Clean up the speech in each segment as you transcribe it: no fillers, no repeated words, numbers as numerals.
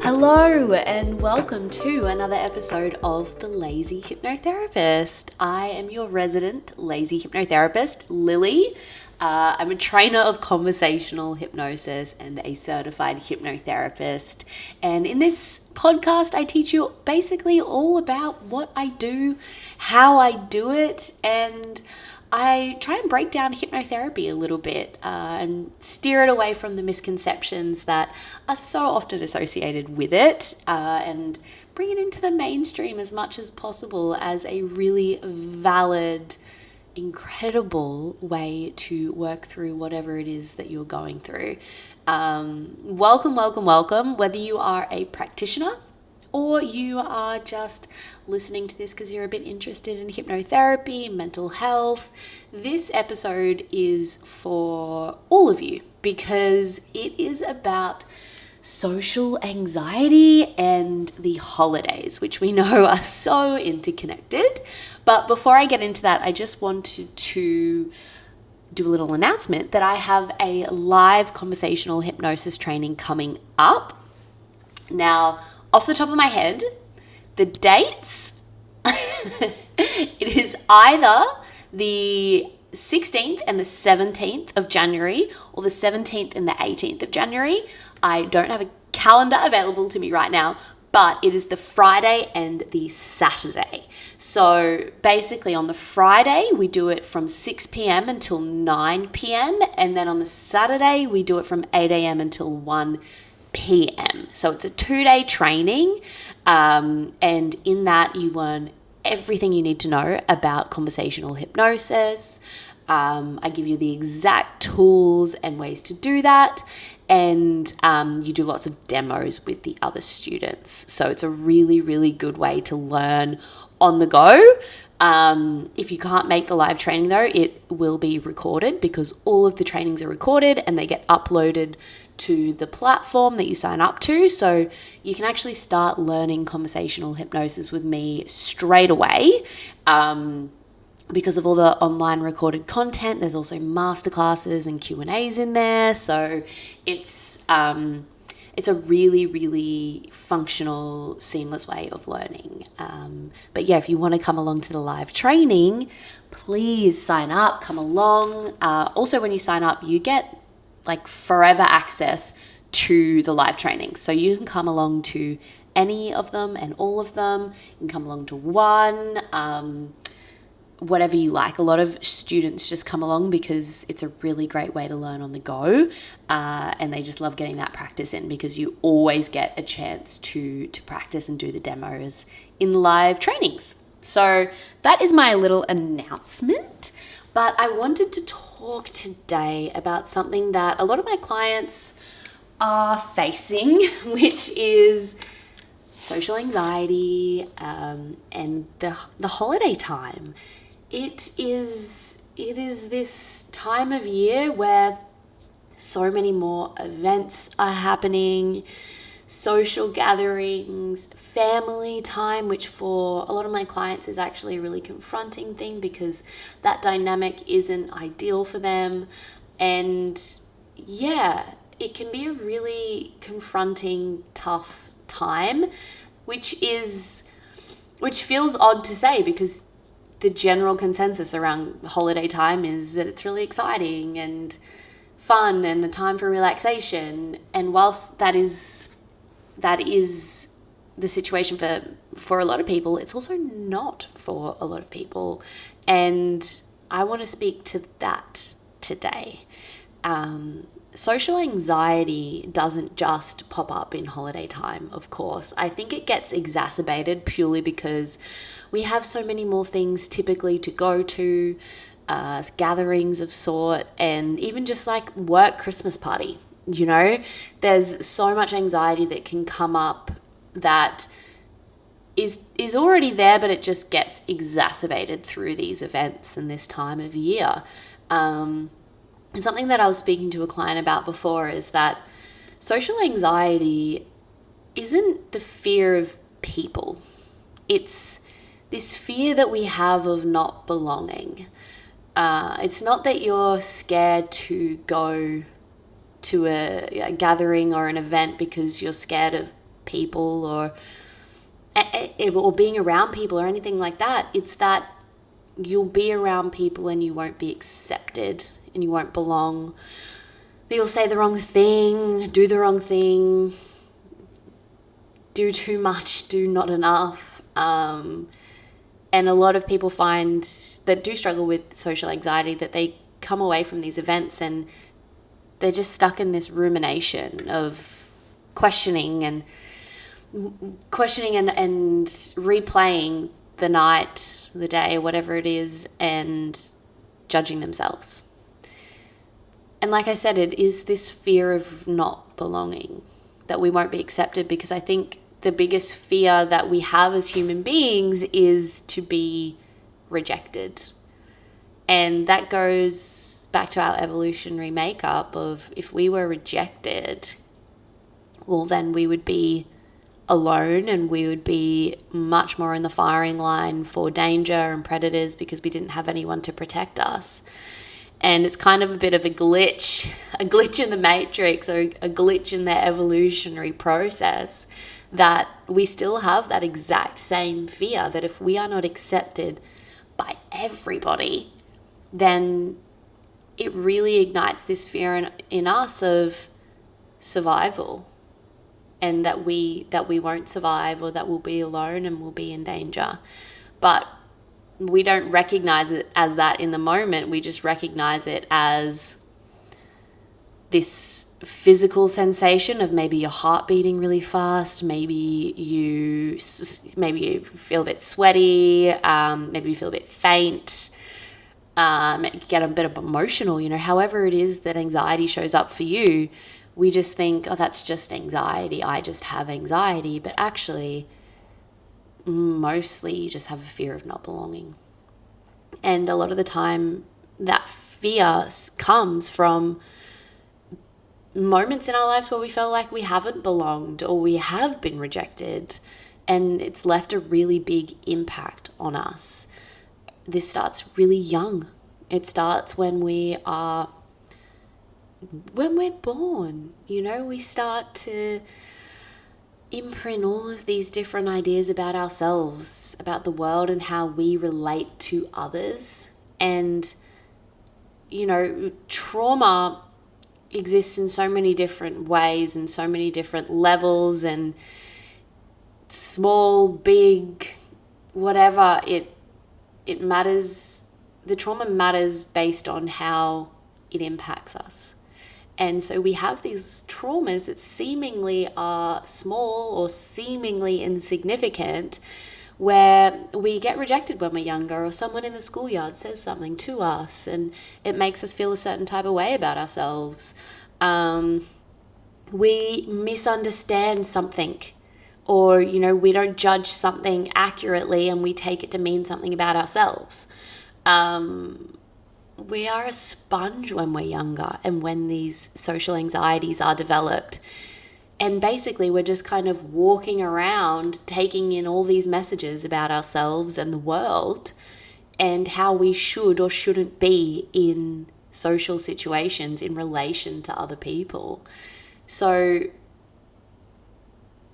Hello and welcome to another episode of The Lazy Hypnotherapist. I am your resident lazy hypnotherapist, Lily. I'm a trainer of conversational hypnosis and a certified hypnotherapist. And in this podcast, I teach you basically all about what I do, how I do it, and I try and break down hypnotherapy a little bit and steer it away from the misconceptions that are so often associated with it and bring it into the mainstream as much as possible as a really valid, incredible way to work through whatever it is that you're going through. Welcome. Whether you are a practitioner or you are just listening to this because you're a bit interested in hypnotherapy, mental health, this episode is for all of you because it is about social anxiety and the holidays, which we know are so interconnected. But before I get into that, I just wanted to do a little announcement that I have a live conversational hypnosis training coming up. Now, off the top of my head, the dates, it is either the 16th and the 17th of January or the 17th and the 18th of January. I don't have a calendar available to me right now, but it is the Friday and the Saturday. So basically on the Friday, we do it from 6 p.m. until 9 p.m. And then on the Saturday, we do it from 8 a.m. until 1 p.m. So it's a 2-day training. And in that you learn everything you need to know about conversational hypnosis. I give you the exact tools and ways to do that. And you do lots of demos with the other students. So it's a really, really good way to learn on the go. If you can't make the live training though, it will be recorded because all of the trainings are recorded and they get uploaded to the platform that you sign up to. So you can actually start learning conversational hypnosis with me straight away. Because of all the online recorded content, there's also masterclasses and Q&As in there. So it's a really, really functional, seamless way of learning. But yeah, if you want to come along to the live training, please sign up, come along. Also, when you sign up, you get like forever access to the live training. So you can come along to any of them and all of them. You can come along to one. Whatever you like. A lot of students just come along because it's a really great way to learn on the go, and they just love getting that practice in because you always get a chance to practice and do the demos in live trainings. So that is my little announcement, but I wanted to talk today about something that a lot of my clients are facing, which is social anxiety and the holiday time. It is this time of year where so many more events are happening, social gatherings, family time, which for a lot of my clients is actually a really confronting thing because that dynamic isn't ideal for them. And yeah, it can be a really confronting, tough time, which feels odd to say because the general consensus around holiday time is that it's really exciting and fun and a time for relaxation. And whilst that is the situation for a lot of people, it's also not for a lot of people. And I want to speak to that today. Social anxiety doesn't just pop up in holiday time, of course. I think it gets exacerbated purely because we have so many more things typically to go to, gatherings of sort, and even just like work Christmas party, you know? There's so much anxiety that can come up that is already there, but it just gets exacerbated through these events and this time of year. And something that I was speaking to a client about before is that social anxiety isn't the fear of people. It's this fear that we have of not belonging. It's not that you're scared to go to a gathering or an event because you're scared of people or being around people or anything like that. It's that you'll be around people and you won't be accepted and you won't belong. You'll say the wrong thing, do the wrong thing, do too much, do not enough. And a lot of people find that do struggle with social anxiety that they come away from these events and they're just stuck in this rumination of questioning and replaying the night, the day, whatever it is, and judging themselves. And like I said, it is this fear of not belonging, that we won't be accepted, because I think the biggest fear that we have as human beings is to be rejected. And that goes back to our evolutionary makeup of, if we were rejected, well, then we would be alone and we would be much more in the firing line for danger and predators because we didn't have anyone to protect us. And it's kind of a bit of a glitch in the matrix, or a glitch in the evolutionary process, that we still have that exact same fear that if we are not accepted by everybody, then it really ignites this fear in us of survival, and that we won't survive, or that we'll be alone and we'll be in danger. But we don't recognize it as that in the moment. We just recognize it as this physical sensation of maybe your heart beating really fast, maybe you feel a bit sweaty, maybe you feel a bit faint, get a bit of emotional, however it is that anxiety shows up for you. We just think, oh, that's just anxiety. I just have anxiety. But actually, mostly you just have a fear of not belonging. And a lot of the time, that fear comes from moments in our lives where we feel like we haven't belonged or we have been rejected, and it's left a really big impact on us. This starts really young. It starts when we're born. We start to imprint all of these different ideas about ourselves, about the world, and how we relate to others. And trauma exists in so many different ways and so many different levels, and small, big, whatever, it matters. The trauma matters based on how it impacts us. And so we have these traumas that seemingly are small or seemingly insignificant, where we get rejected when we're younger, or someone in the schoolyard says something to us and it makes us feel a certain type of way about ourselves. We misunderstand something, or, we don't judge something accurately and we take it to mean something about ourselves. We are a sponge when we're younger and when these social anxieties are developed. And basically we're just kind of walking around taking in all these messages about ourselves and the world and how we should or shouldn't be in social situations in relation to other people. So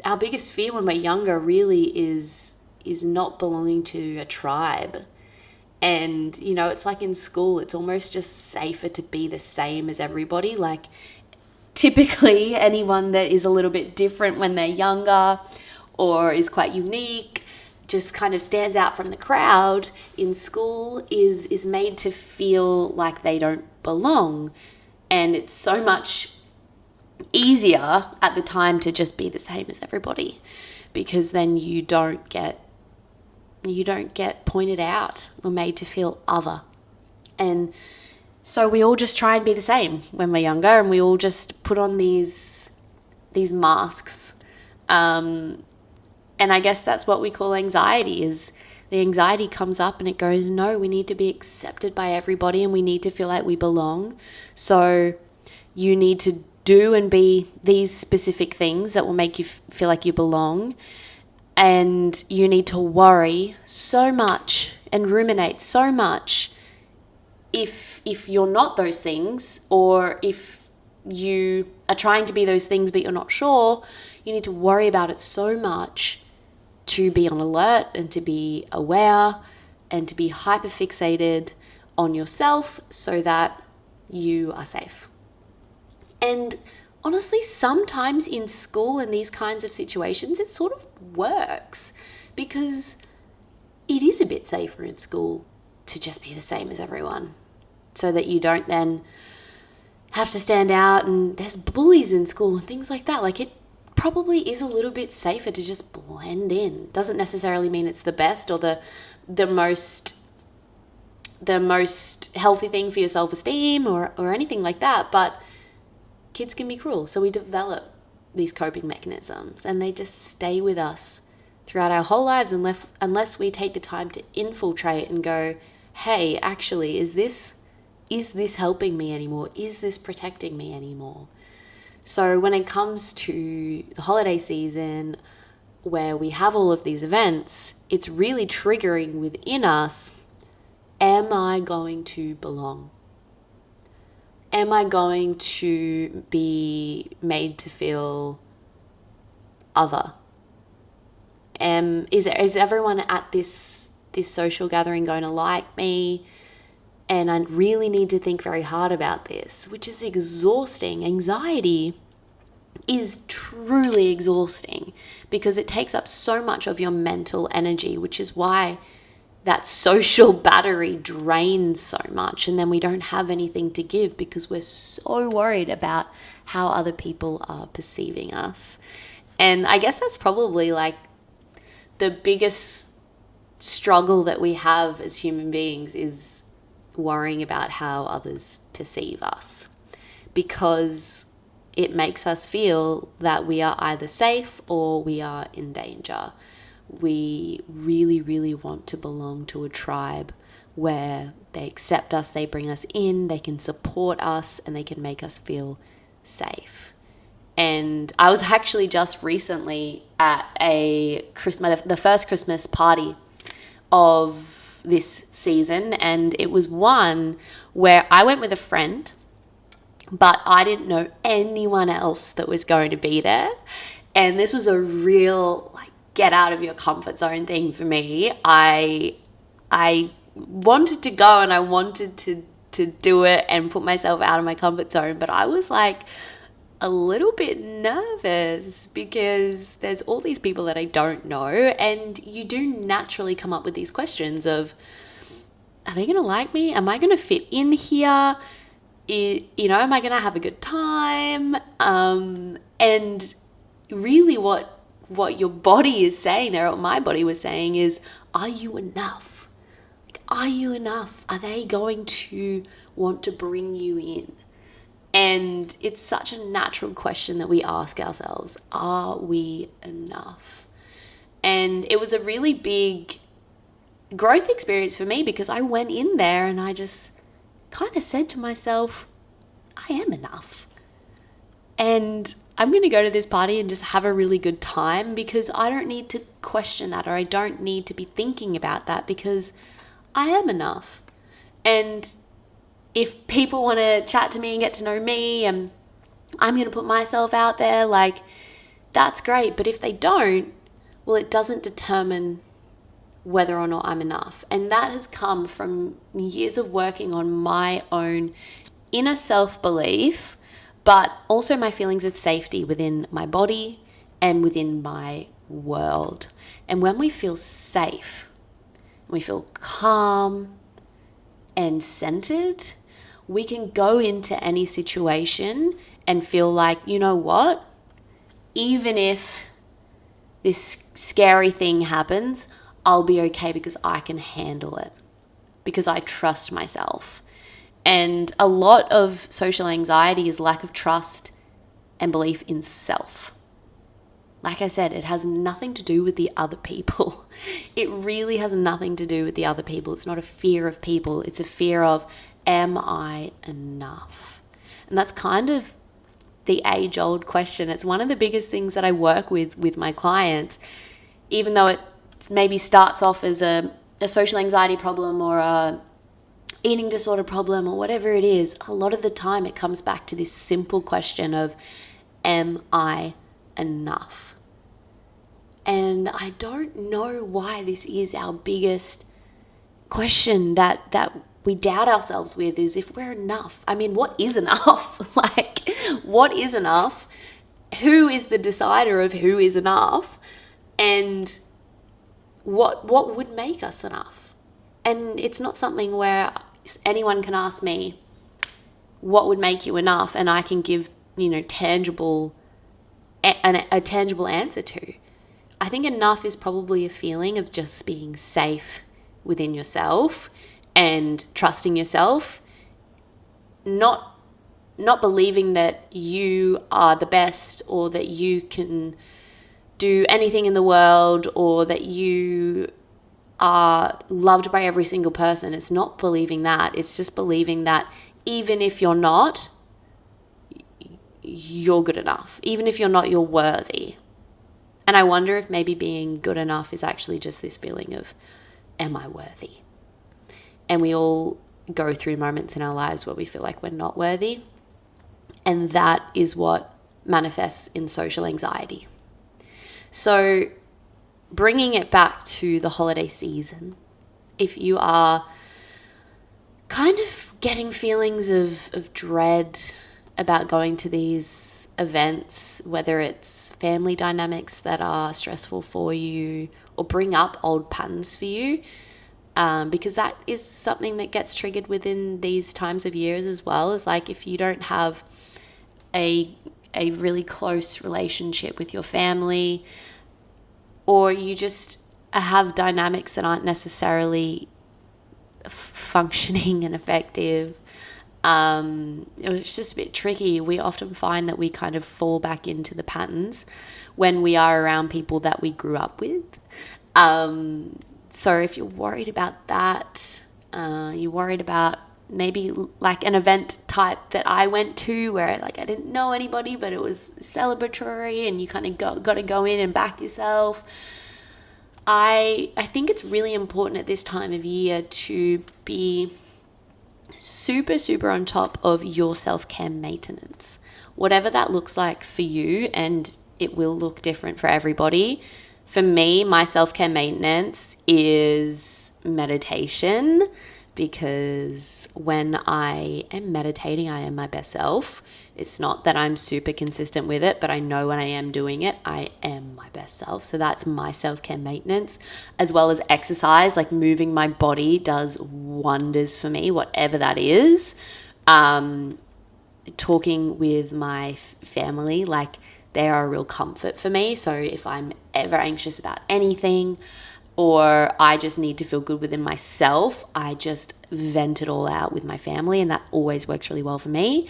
our biggest fear when we're younger really is not belonging to a tribe. And, it's like in school, it's almost just safer to be the same as everybody. Like, typically anyone that is a little bit different when they're younger or is quite unique, just kind of stands out from the crowd in school, is made to feel like they don't belong. And it's so much easier at the time to just be the same as everybody, because then you don't get pointed out or made to feel other. And so we all just try and be the same when we're younger, and we all just put on these masks. And I guess that's what we call anxiety. Is the anxiety comes up and it goes, no, we need to be accepted by everybody and we need to feel like we belong. So you need to do and be these specific things that will make you feel like you belong. And you need to worry so much and ruminate so much if you're not those things, or if you are trying to be those things but you're not sure, you need to worry about it so much to be on alert and to be aware and to be hyper fixated on yourself so that you are safe. And honestly, sometimes in school and these kinds of situations, it sort of works because it is a bit safer in school to just be the same as everyone so that you don't then have to stand out, and there's bullies in school and things like that. Like, it probably is a little bit safer to just blend in. Doesn't necessarily mean it's the best or the most healthy thing for your self-esteem or anything like that, but kids can be cruel. So we develop these coping mechanisms and they just stay with us throughout our whole lives unless we take the time to infiltrate and go, hey, actually, is this helping me anymore? Is this protecting me anymore? So when it comes to the holiday season where we have all of these events, it's really triggering within us, am I going to belong? Am I going to be made to feel other? Is everyone at this social gathering going to like me? And I really need to think very hard about this, which is exhausting. Anxiety is truly exhausting because it takes up so much of your mental energy, which is why that social battery drains so much. And then we don't have anything to give because we're so worried about how other people are perceiving us. And I guess that's probably like the biggest struggle that we have as human beings is worrying about how others perceive us, because it makes us feel that we are either safe or we are in danger. We really, really want to belong to a tribe where they accept us, they bring us in, they can support us, and they can make us feel safe. And I was actually just recently at the first Christmas party of this season, and it was one where I went with a friend, but I didn't know anyone else that was going to be there. And this was a real get out of your comfort zone thing for me. I wanted to go and I wanted to do it and put myself out of my comfort zone, but I was a little bit nervous because there's all these people that I don't know, and you do naturally come up with these questions of, are they going to like me? Am I going to fit in here? Am I going to have a good time? And really what your body is saying there, what my body was saying is, are you enough? Are you enough? Are they going to want to bring you in? And it's such a natural question that we ask ourselves, are we enough? And it was a really big growth experience for me because I went in there and I just kind of said to myself, I am enough. And I'm going to go to this party and just have a really good time because I don't need to question that, or I don't need to be thinking about that because I am enough. And if people want to chat to me and get to know me and I'm going to put myself out there, that's great. But if they don't, well, it doesn't determine whether or not I'm enough. And that has come from years of working on my own inner self-belief, but also my feelings of safety within my body and within my world. And when we feel safe, we feel calm and centered, we can go into any situation and feel like, you know what? Even if this scary thing happens, I'll be okay because I can handle it, because I trust myself. And a lot of social anxiety is lack of trust and belief in self. Like I said, it has nothing to do with the other people. It really has nothing to do with the other people. It's not a fear of people. It's a fear of, am I enough? And that's kind of the age-old question. It's one of the biggest things that I work with my clients, even though it maybe starts off as a social anxiety problem or eating disorder problem or whatever it is, a lot of the time it comes back to this simple question of, am I enough? And I don't know why this is our biggest question that we doubt ourselves with, is if we're enough. I mean, what is enough? Like, what is enough? Who is the decider of who is enough? And what would make us enough? And it's not something where anyone can ask me, what would make you enough? And I can give, a tangible answer to. I think enough is probably a feeling of just being safe within yourself and trusting yourself, not believing that you are the best or that you can do anything in the world or that you are loved by every single person. It's not believing that. It's just believing that even if you're not, you're good enough. Even if you're not, you're worthy. And I wonder if maybe being good enough is actually just this feeling of, am I worthy? And we all go through moments in our lives where we feel like we're not worthy. And that is what manifests in social anxiety. So bringing it back to the holiday season, if you are kind of getting feelings of dread about going to these events, whether it's family dynamics that are stressful for you or bring up old patterns for you, because that is something that gets triggered within these times of years as well, is like if you don't have a really close relationship with your family, or you just have dynamics that aren't necessarily functioning and effective, it's just a bit tricky. We often find that we kind of fall back into the patterns when we are around people that we grew up with. So if you're worried about that, you're worried about maybe like an event type that I went to where like I didn't know anybody, but it was celebratory and you kind of got to go in and back yourself. I think it's really important at this time of year to be super, super on top of your self-care maintenance, whatever that looks like for you, and it will look different for everybody. For me, my self-care maintenance is meditation, because when I am meditating, I am my best self. It's not that I'm super consistent with it, but I know when I am doing it, I am my best self. So that's my self-care maintenance, as well as exercise. Like moving my body does wonders for me, whatever that is. Talking with my family, like they are a real comfort for me. So if I'm ever anxious about anything, or I just need to feel good within myself, I just vent it all out with my family, and that always works really well for me.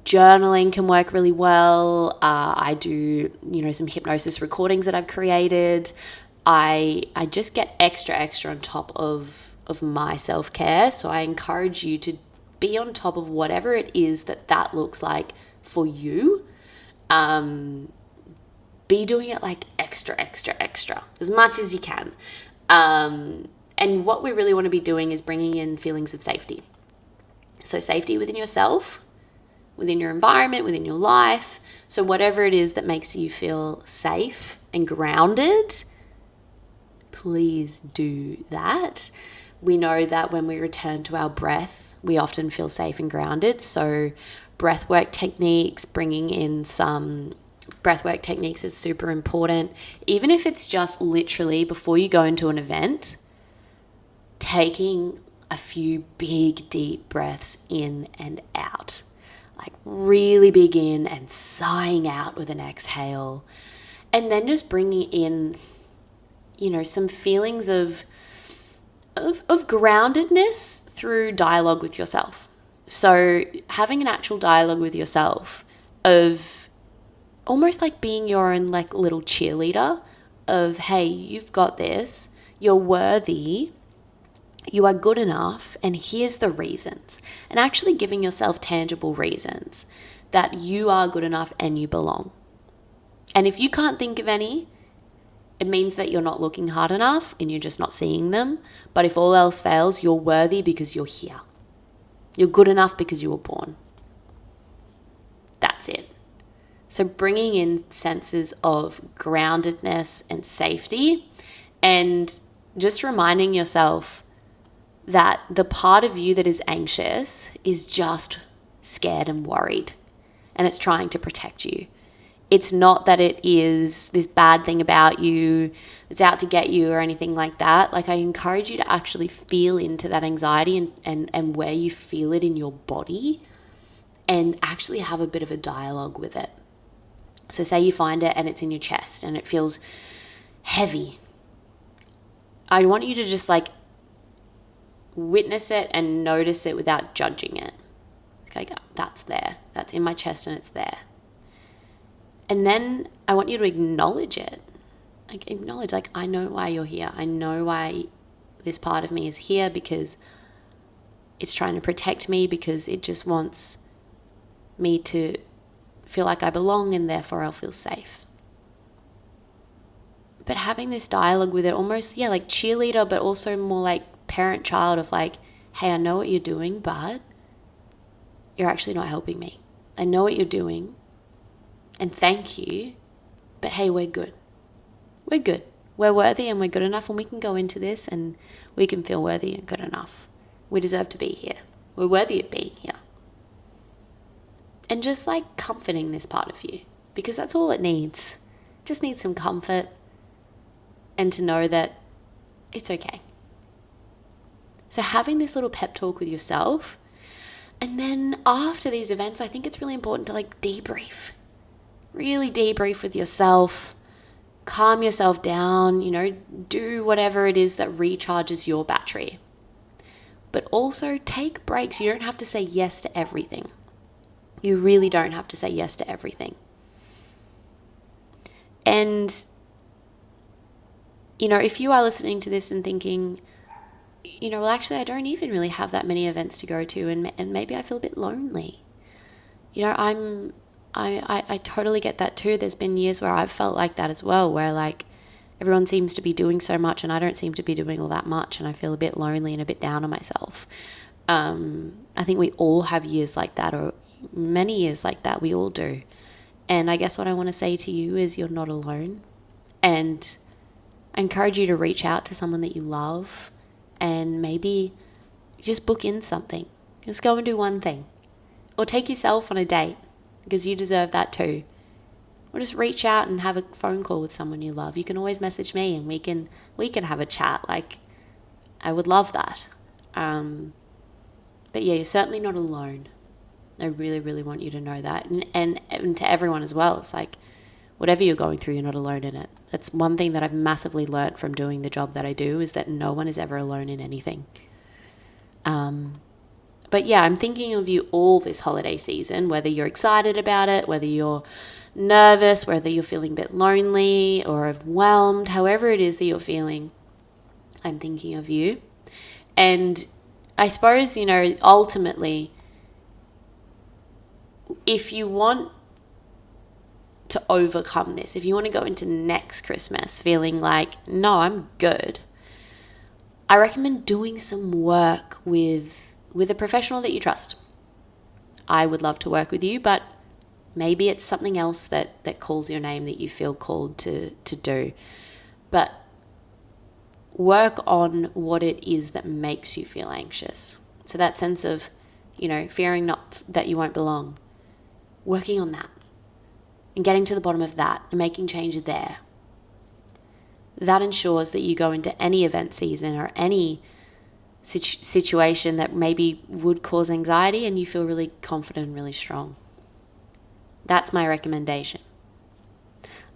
Journaling can work really well. I do, some hypnosis recordings that I've created. I just get extra on top of my self-care. So I encourage you to be on top of whatever it is that looks like for you. Be doing it like extra as much as you can. And what we really want to be doing is bringing in feelings of safety. So safety within yourself, within your environment, within your life. So whatever it is that makes you feel safe and grounded, please do that. We know that when we return to our breath, we often feel safe and grounded. So breathwork techniques, bringing in some breathwork techniques is super important. Even if it's just literally before you go into an event, taking a few big, deep breaths in and out. Like really big in and sighing out with an exhale. And then just bringing in, some feelings of groundedness through dialogue with yourself. So having an actual dialogue with yourself of almost like being your own like little cheerleader of, hey, you've got this, you're worthy, you are good enough, and here's the reasons. And actually giving yourself tangible reasons that you are good enough and you belong. And if you can't think of any, it means that you're not looking hard enough and you're just not seeing them. But if all else fails, you're worthy because you're here. You're good enough because you were born. That's it. So bringing in senses of groundedness and safety, and just reminding yourself that the part of you that is anxious is just scared and worried, and it's trying to protect you. It's not that it is this bad thing about you, it's out to get you or anything like that. Like, I encourage you to actually feel into that anxiety and where you feel it in your body, and actually have a bit of a dialogue with it. So say you find it and it's in your chest and it feels heavy. I want you to just like witness it and notice it without judging it. Okay, that's there. That's in my chest and it's there. And then I want you to acknowledge it. Like, acknowledge, like, I know why you're here. I know why this part of me is here, because it's trying to protect me, because it just wants me to feel like I belong, and therefore I'll feel safe. But having this dialogue with it, almost, like cheerleader, but also more like parent-child, of like, hey, I know what you're doing, but you're actually not helping me. I know what you're doing, and thank you, but hey, we're good. We're good. We're worthy and we're good enough, and we can go into this and we can feel worthy and good enough. We deserve to be here. We're worthy of being here. And just like comforting this part of you, because that's all it needs. It just needs some comfort and to know that it's okay. So having this little pep talk with yourself, and then after these events, I think it's really important to like debrief. Really debrief with yourself, calm yourself down, do whatever it is that recharges your battery. But also take breaks. You don't have to say yes to everything. You really don't have to say yes to everything. And, if you are listening to this and thinking, well, actually, I don't even really have that many events to go to, and maybe I feel a bit lonely. I totally get that too. There's been years where I've felt like that as well, where like everyone seems to be doing so much and I don't seem to be doing all that much, and I feel a bit lonely and a bit down on myself. I think we all have years like that, or many years like that. We all do. And I guess what I want to say to you is you're not alone. And I encourage you to reach out to someone that you love and maybe just book in something. Just go and do one thing. Or take yourself on a date, because you deserve that too. Or just reach out and have a phone call with someone you love. You can always message me and we can have a chat. Like, I would love that. But yeah, you're certainly not alone. I really, really want you to know that. And to everyone as well, it's like, whatever you're going through, you're not alone in it. That's one thing that I've massively learnt from doing the job that I do, is that no one is ever alone in anything. But yeah, I'm thinking of you all this holiday season, whether you're excited about it, whether you're nervous, whether you're feeling a bit lonely or overwhelmed, however it is that you're feeling, I'm thinking of you. And I suppose, ultimately, if you want to overcome this, if you want to go into next Christmas feeling like, no, I'm good, I recommend doing some work with a professional that you trust. I would love to work with you, but maybe it's something else that calls your name that you feel called to do. But work on what it is that makes you feel anxious. So that sense of, fearing not that you won't belong. Working on that and getting to the bottom of that and making change there. That ensures that you go into any event season or any situation that maybe would cause anxiety and you feel really confident and really strong. That's my recommendation.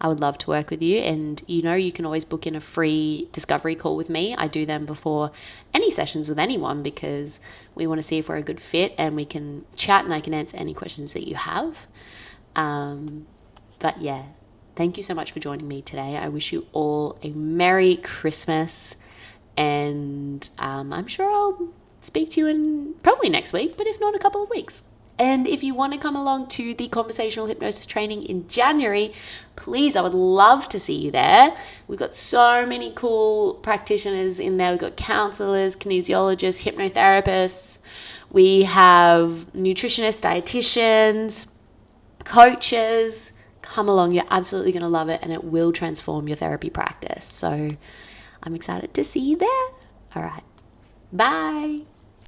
I would love to work with you, and you can always book in a free discovery call with me. I do them before any sessions with anyone, because we want to see if we're a good fit and we can chat and I can answer any questions that you have. But yeah, thank you so much for joining me today. I wish you all a Merry Christmas, and I'm sure I'll speak to you in probably next week, but if not, a couple of weeks. And if you want to come along to the conversational hypnosis training in January, please, I would love to see you there. We've got so many cool practitioners in there. We've got counselors, kinesiologists, hypnotherapists. We have nutritionists, dietitians, coaches. Come along. You're absolutely going to love it, and it will transform your therapy practice. So I'm excited to see you there. All right. Bye.